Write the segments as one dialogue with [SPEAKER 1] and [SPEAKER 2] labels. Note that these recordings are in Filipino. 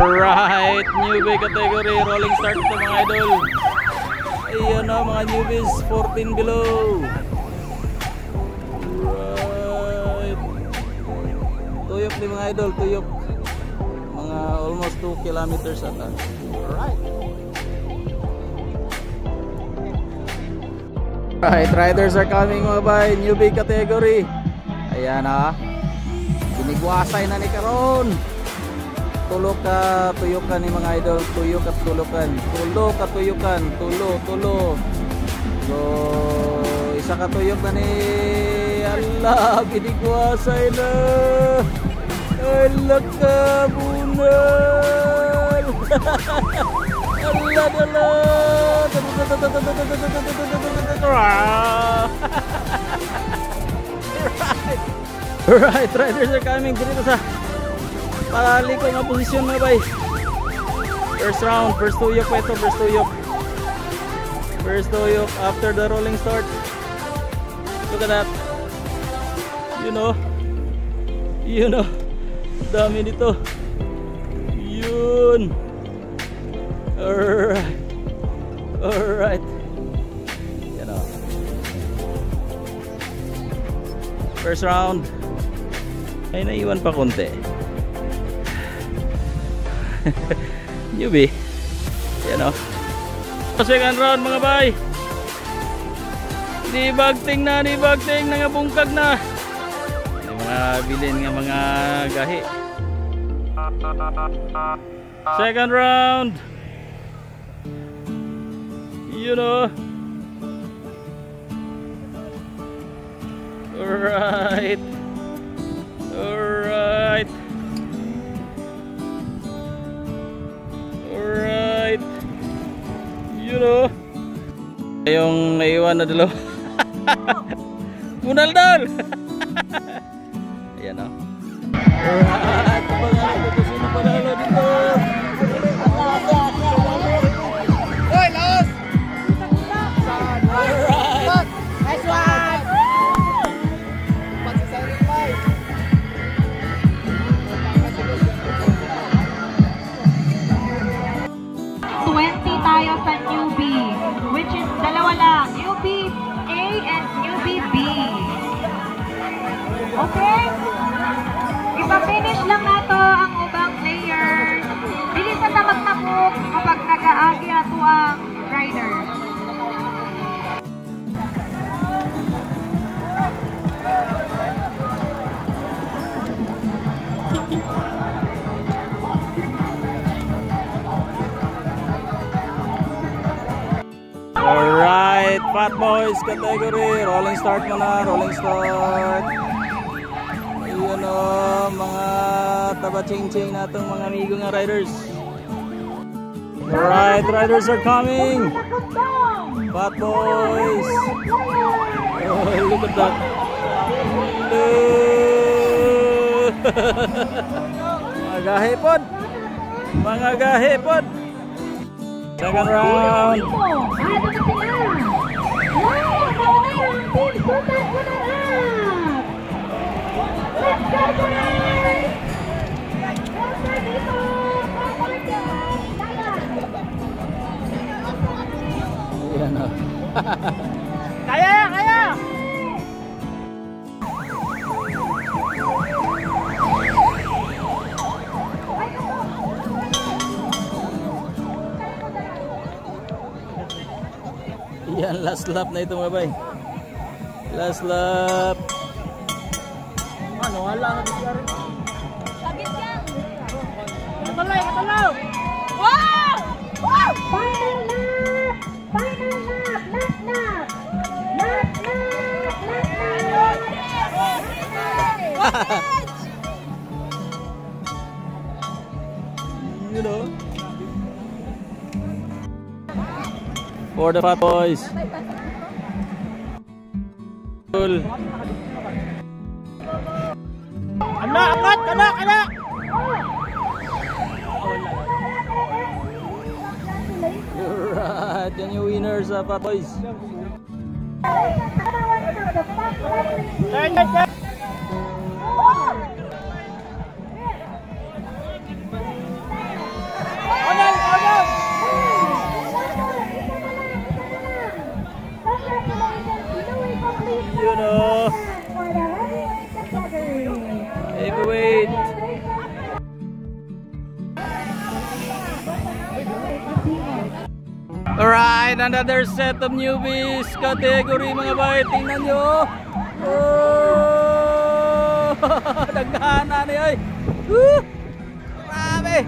[SPEAKER 1] Alright, newbie category, rolling start ito mga idol. Ayan na mga newbies, 14 below. Right. Tuyok ni mga idol, tuyok. Mga almost 2 kilometers ata. Alright. Right, riders are coming mga bay, newbie category. Ayan na. Sinigwasay na ni karon. Tulok ka, tuyukan ni mga idol, tuyok at tulukan. Tulok at tuyukan, tulo. So, isa ka tuyok na ni Allah, binigwasay na. Allah ka, bunal. Allah dala. Right, riders are coming dito sa parali ko nga posisyon mga bay. First round, first tuyok pa ito, first tuyok. First tuyok after the rolling start. Look at that. You know, dami dito. Yun. Alright. You know. First round. Ay, naiwan pa konti. Newbie. Yan o. Second round mga bay. Ni bagting nangabungkag na. May mga bilin nga mga gahi. Second round. You know. Alright. You know, yung naiwan na dalawa. Bunal-dal. Ayan o. Alright, pangalan dito, sino panalo dito? Hoy, Laos! Alright. Nice one!
[SPEAKER 2] 20 tayo sa newbie, which is dalawa lang, newbie A and newbie B. Okay? Ipa-finish lang nato ang ubang players. Bilisan na magtapok kapag nag-aagi ato ang riders.
[SPEAKER 1] Alright, Fat Boys category, rolling start muna, rolling start. Ayan o, mga taba-ching-ching natong mga amigo nga riders. Alright, riders are coming. Fat Boys. Oh, look at that. Mga gahipod. Mga gahipod. Second round.
[SPEAKER 2] Kaya!
[SPEAKER 1] Yan, last lap na ito mga bay. Last lap. Ano, wala na dito rin.
[SPEAKER 2] Sabit yan! Katalaw! Wow! Wow! Final lap!
[SPEAKER 1] You know. For the Fat Boys. Anak! Alright, yan yung winners sa Fat Boys. You know. Heavyweight. Alright, another set of newbies category mga bay. Tingnan nyo. Oh, naghana niya ay. Grabe.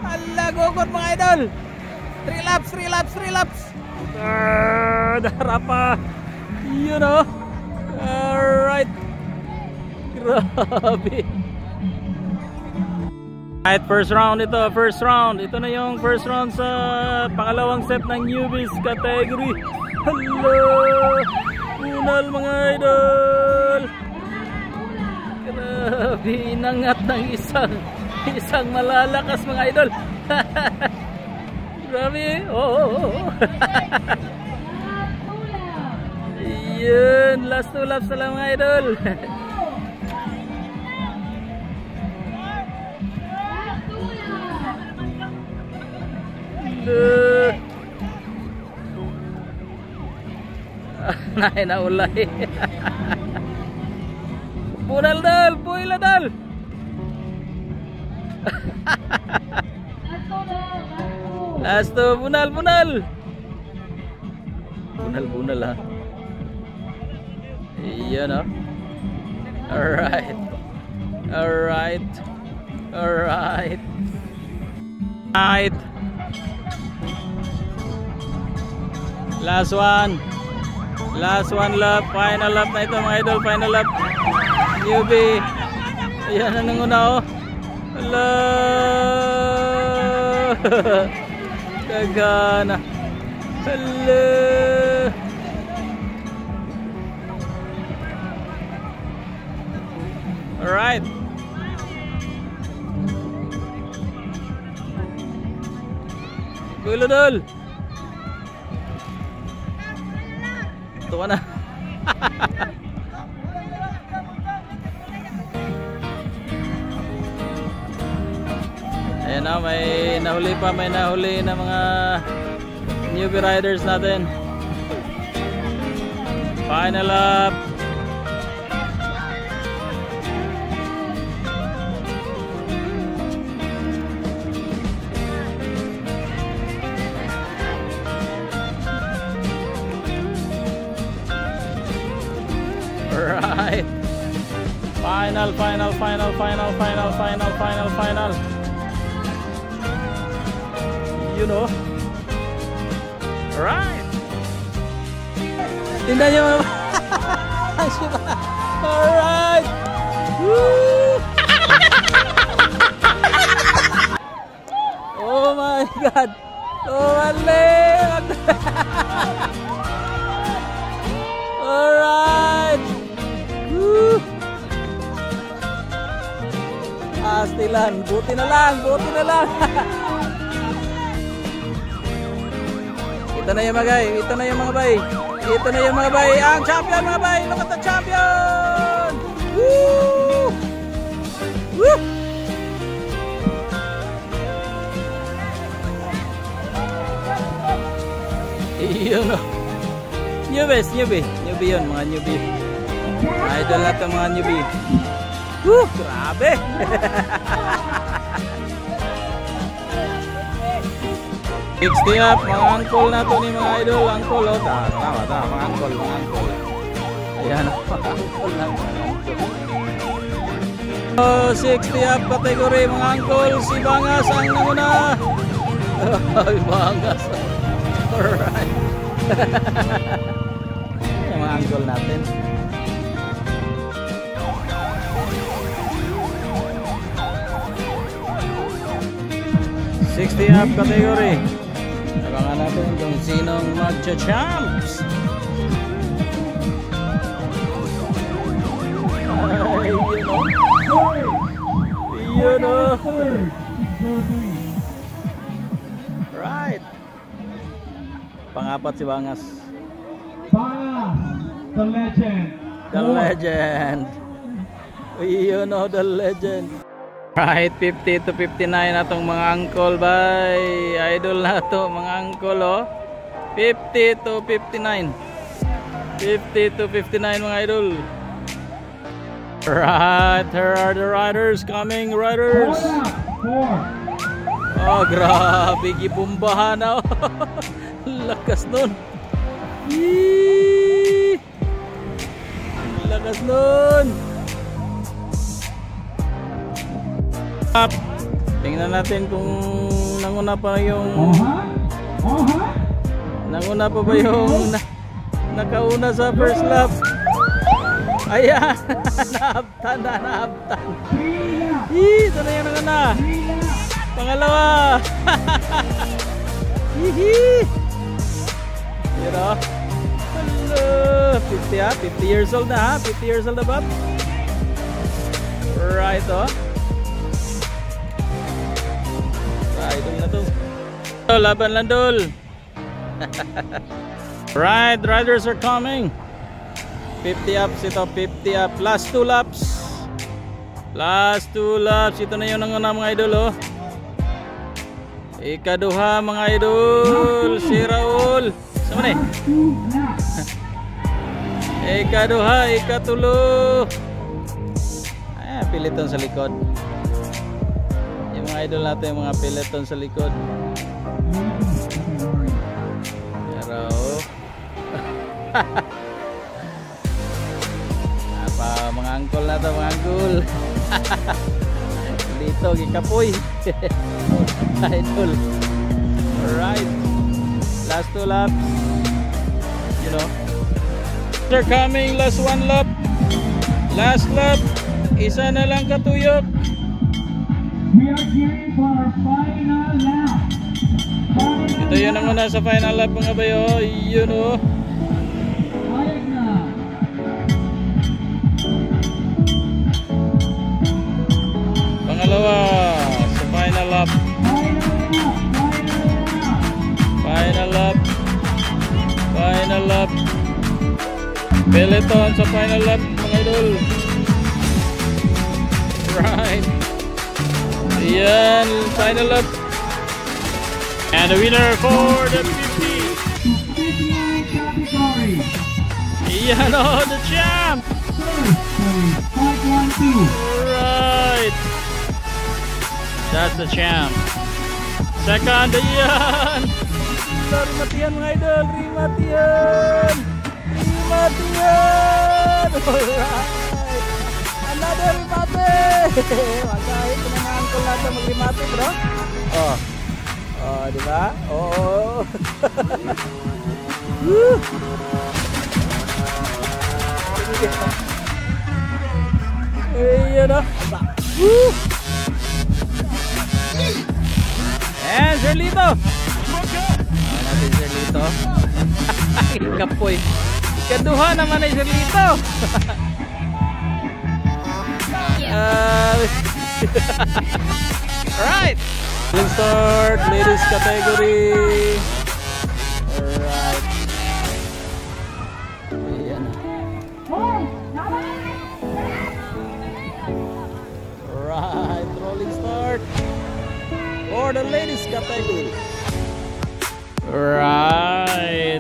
[SPEAKER 1] Alagokot mga idol. 3 laps, 3 laps, 3 laps. Darap pa. You know. Alright. Grabe. Alright, first round ito, first round. Ito na yung first round sa pangalawang set ng newbies category. Hello! Unal mga idol! Grabe, inangat ng isang malalakas mga idol. Grabe, oh. Yun, last 2 laps na lang mga idol. Nay naulay. Bunal dal, puila dal. Lasto bunal ha. Iyan oh. Alright. Last one lap, final lap na ito mga idol, final lap. Newbie. Ayan na nanguna oh. Hello. Kagana. Hello. Alright. Kulo dol. Tuwa na. Ayan na, may nahuli na mga newbie riders natin. Final lap. Right. Final. You know. Right. Tingnan niyo. Alright. Woo. Oh my God. Oh, mali. Alright. Astilan, buti na lang. Ito na yung mga bay, ang champion mga bay, look at the champion. Woo! Woo! Iyon o. Newbie yun, mga newbie. Idol na ito mga newbie. Woo! Grabe! Sixty up, mga angkol na ito ni mga idol. Angkol o, tama, mga angkol. Ayan, mga angkol na mga angkol. 60 up category mga angkol. Si Bangas ang nanguna. Bangas. Alright. Yung mga angkol natin. $60 up category. Abangan natin kung sinong magcha-champs. Yun o. Right. Pangapat si Bangas.
[SPEAKER 3] The legend.
[SPEAKER 1] The legend. Yun o, the legend. Right, 50 to 59 atong mga angkol bay. Idol na to mga angkol oh. 50 to 59. 50 to 59 mga idol. Right, here are the riders coming, riders. Oh, grabe, gibumbahan na. Lakas nun. Yee! Lakas nun. Tingnan natin kung nanguna pa yung nanguna pa ba yung nakauna sa first lap. Ayan. Nahabtan. Ito na yung nanguna. Pangalawa. Hihi. You know? Hello. 50 ha? 50 years old na ha? 50 years old na ba? Right oh. Idol na to. Laban lang dol. Right, riders are coming. 50 ups ito, 50 up. Last 2 laps. Last 2 laps. Ito na yung nanguna mga idol oh. Ikaduha mga idol. Si Raul. Sama ni? Ikaduha, ikatulo. Ayan, piliton sa likod. Yung mga idol natin, yung mga piliton sa likod. Pero apa, mga angkol na to, mga angkol. Dito, gikapoy. Idol. Alright. Last 2 laps. You know. They're coming. Last 1 lap. Last lap. Isa na lang katuyok.
[SPEAKER 3] We are gearing for our final lap.
[SPEAKER 1] Ito yun ang una sa final lap mga bayo. Yun o.
[SPEAKER 3] Hayag na.
[SPEAKER 1] Pangalawa sa final lap. Final lap. Final lap. Peloton sa final lap mga idol. Right. Ayan, final lap. And the winner for the 50. Ayan o, the champ. Right. That's the champ. Second, ayan. Rimatian mga idol, Rimatian. Alright. Another rimate. Magkahit na mga angkol natin mag-rimate bro. Oh. Oh, di ba? Oo. Ayan o. And Serlito. Natin Serlito. Kapoy. Ikaduha naman ay Serlito. Alright. Let's start ladies category. Alright. Ayan. Alright. Rolling start for the ladies category. Right.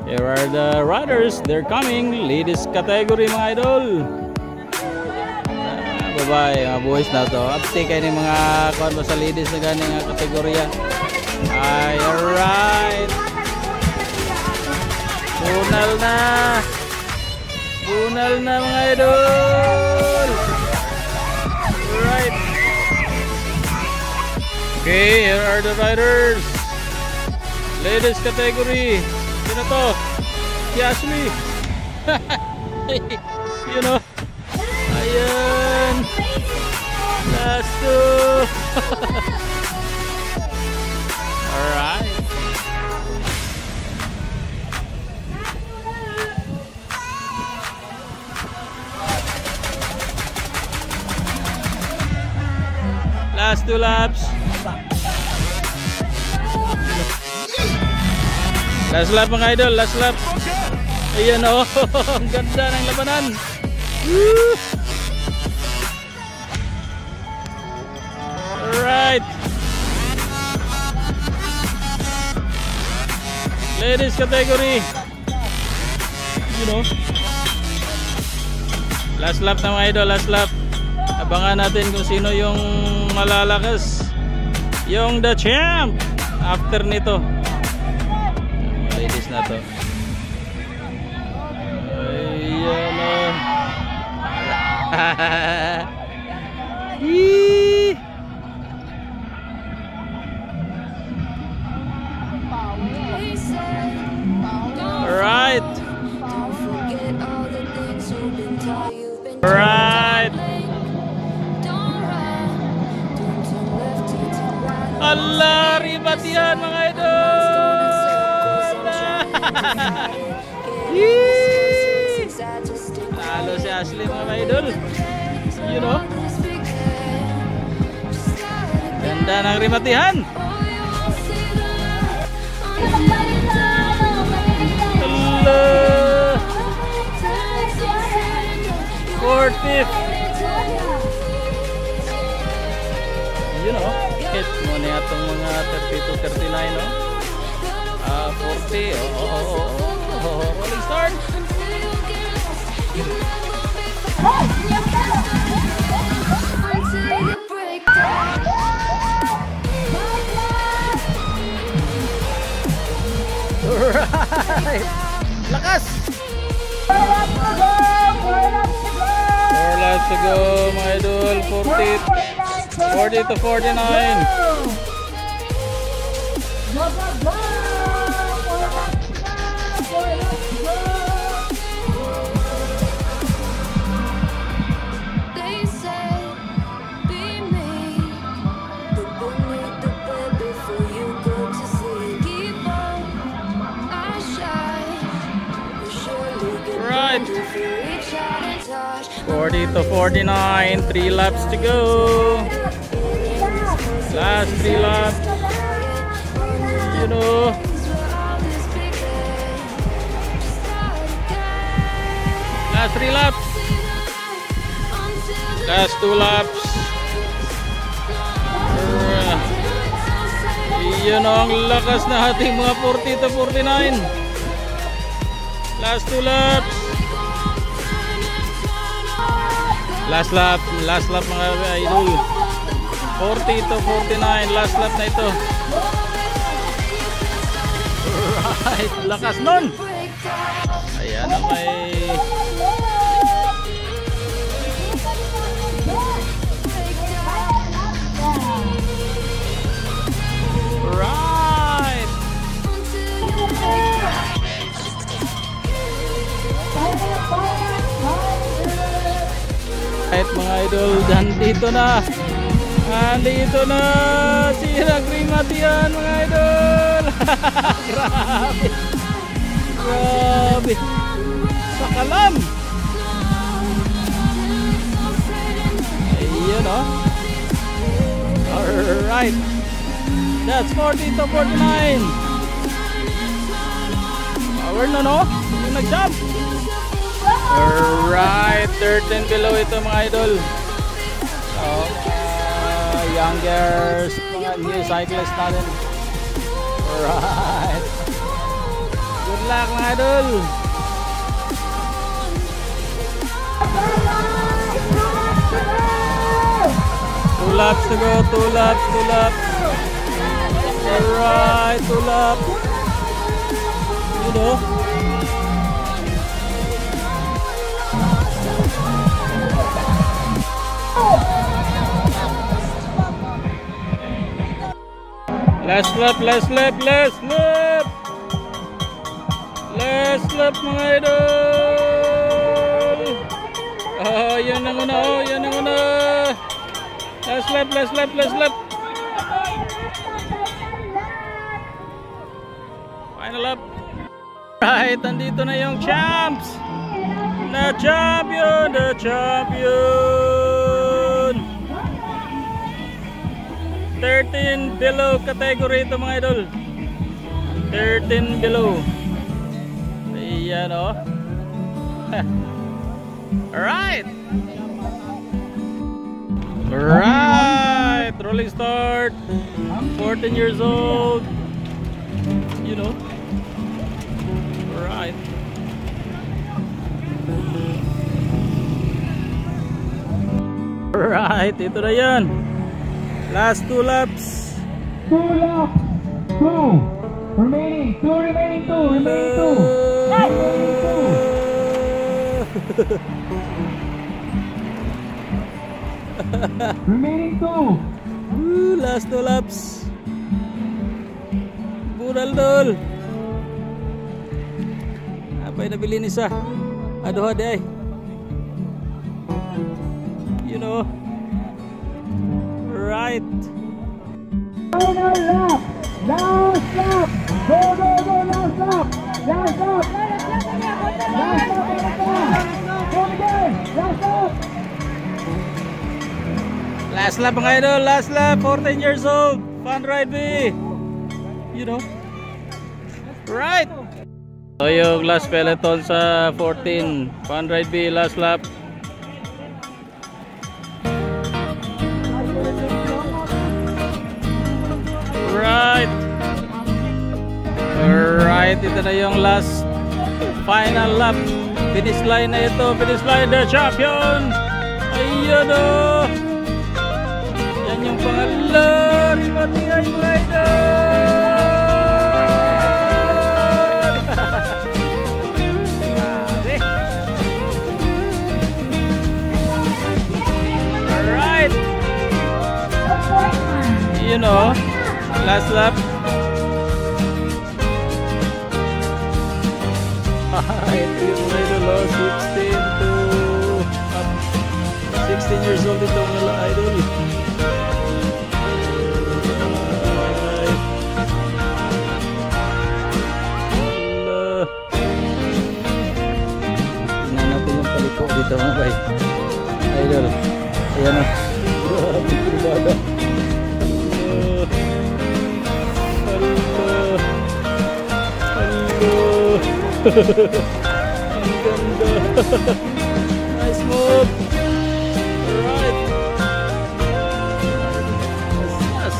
[SPEAKER 1] Here are the riders. They're coming. Ladies category mga idol. Babae, mga boys na to. Uptake kayo ng mga kuwan mo sa ladies na ganing kategorya. Ay, alright. Bunal na. Bunal na mga idol. Alright. Okay, here are the riders. Ladies category. Sino to? Si Ashley. You know. Ayan. Last 2. Alright. Last 2 laps. Last lap mga idol, last lap. Ayan o, ang ganda ng labanan. Woo! Alright. Ladies category. You know. Last lap na mga idol, last lap. Abangan natin kung sino yung malalakas. Yung the champ after nito. Ladies na to. Ayan o. Alright. Alright. Allah, ribat yan mga idol. Talo si Ashley mga idol. You know. Ganda ng rimatihan. Allah. 40th. You know. Hit mo na itong mga 32, 39, no? 40, rolling start. Alright, lakas. 4 laps to go mga idol. 40 to 49. Right. 40 to 49. 3 laps to go. Last 3 laps. You know. Last 3 laps. Last 2 laps. Iyon ang lakas na ating mga 40 to 49. Last 2 laps. Last lap mga idol. 40 to 49, last lap na ito. Right, lakas nun. Ayan na may right. Right mga idol, nandito na. Nandito na si Nagrimatian mga idol. Grabe. Grabe. Sa kalam. Ayun o. Alright. That's 40 to 49. Power na no? Yung nag-jump. Alright. 13 below ito mga idol. So, youngers, mga new cyclists natin. Alright. Good luck mga idol. Two laps to go, 2 laps, 2 laps. Alright, 2 laps. You know. Last lap, last lap, last lap. Last lap mga idol. Oh, yan ang una, oh, yan ang una. Last lap, last lap, last lap. Final lap. Right, andito na yung champs. The champion, the champion. 13 below category ito mga idol. 13 below. Ayan o. Alright. Alright. Rolling start. 14 years old. You know. Alright. Alright, ito na yan. Last 2 laps.
[SPEAKER 3] 2 laps. 2. Remaining 2. Remaining 2. Remaining 2. Remaining 2.
[SPEAKER 1] Last 2 laps. Budal-dol. Apay nabili ni sa. Aduh day. You know. Right.
[SPEAKER 3] Final lap. Last lap. Go, go, go. Last lap. Last lap. Last lap. Go again. Last lap.
[SPEAKER 1] Last lap mga idol. Last lap. 14 years old. Fun ride B. You know. Right. So yung last peloton sa 14. Fun ride B. Last lap. Right. Alright, ito na yung last final lap. Finish line na ito. Finish line the champion. Ayun o. Yan yung pangalan. Matingay rider. Alright. You know. Last lap. Ito yung idol, 16 to 16 years old itong mga idol. Tingnan natin yung paliko dito mga bay. Idol. Ayan o. Grabe. Ang ganda. Nice move. Alright. Yes.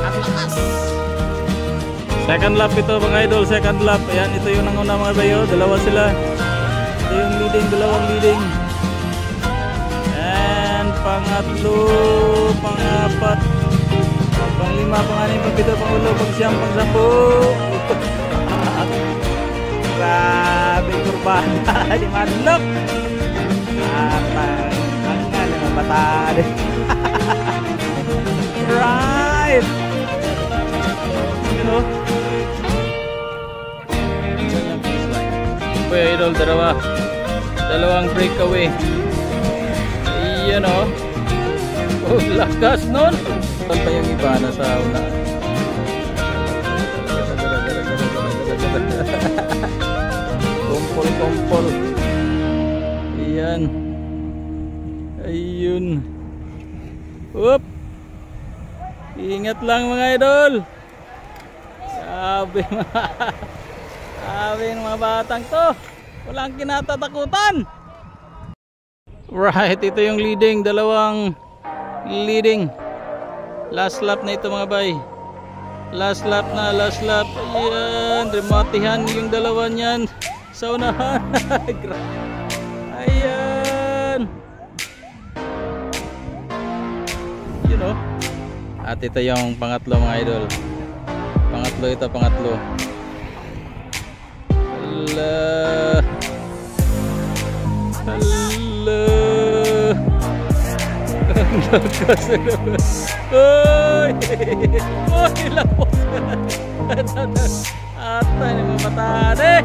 [SPEAKER 1] At lakas. Second lap ito mga idol. Second lap. Ayan, ito yung nanguna mga bayo. Dalawa sila. Ito yung leading. Dalawang leading. And pangatlo. Pangapat. Panglima. Panganim. Pangpito. Pangulo. Pangsiyam. Pangsampu. Grabe kurbada di manok. Ang mga bata. Right. You know. Kuya idol, dalawang breakaway. You know. Oh, lakas nun. Saan pa yung iba na sa una? Kompol. Ayan. Ayun. Up. Ingat lang mga idol. Sabi mga batang to. Walang kinatatakutan. Right, ito yung leading. Dalawang leading. Last lap na ito mga bay. Last lap na, last lap. Ayan, rematihan yung dalawa niyan sa unahan. Ayan. You know. At ito yung pangatlo mga idol. Pangatlo ito, pangatlo. Hala. Ang lakas na naman. Uy! Uy! Lapos ka na. Ata, hindi mo mataan eh.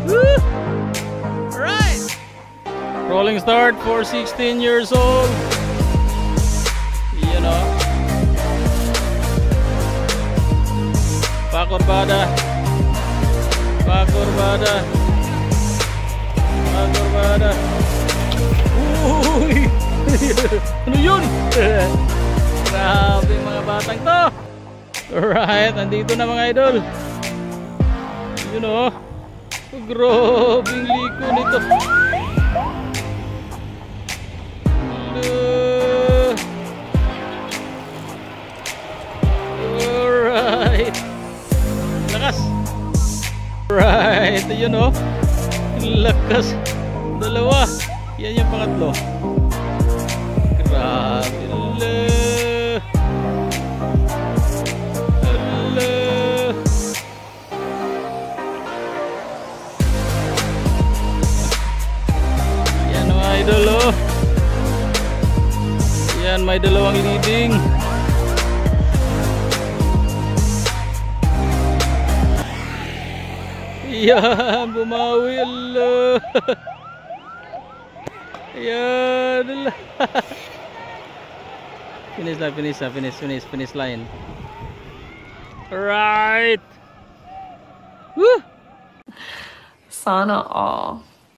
[SPEAKER 1] Woo! Alright! Rolling start for 16 years old. You know. Pakurbada. Uy! Ano yun? Grabe mga batang to. Alright, nandito na mga idol. You know. Grabing liko nito. Alright. Lakas. Right, you know. Lakas. Dalawa. Yan yung pangatlo. Grabe. idol oh. Yan, may dalawang leading. Yan, bumawi Allah. Yan Allah. Finish line. Right. Woo!
[SPEAKER 4] Sana all.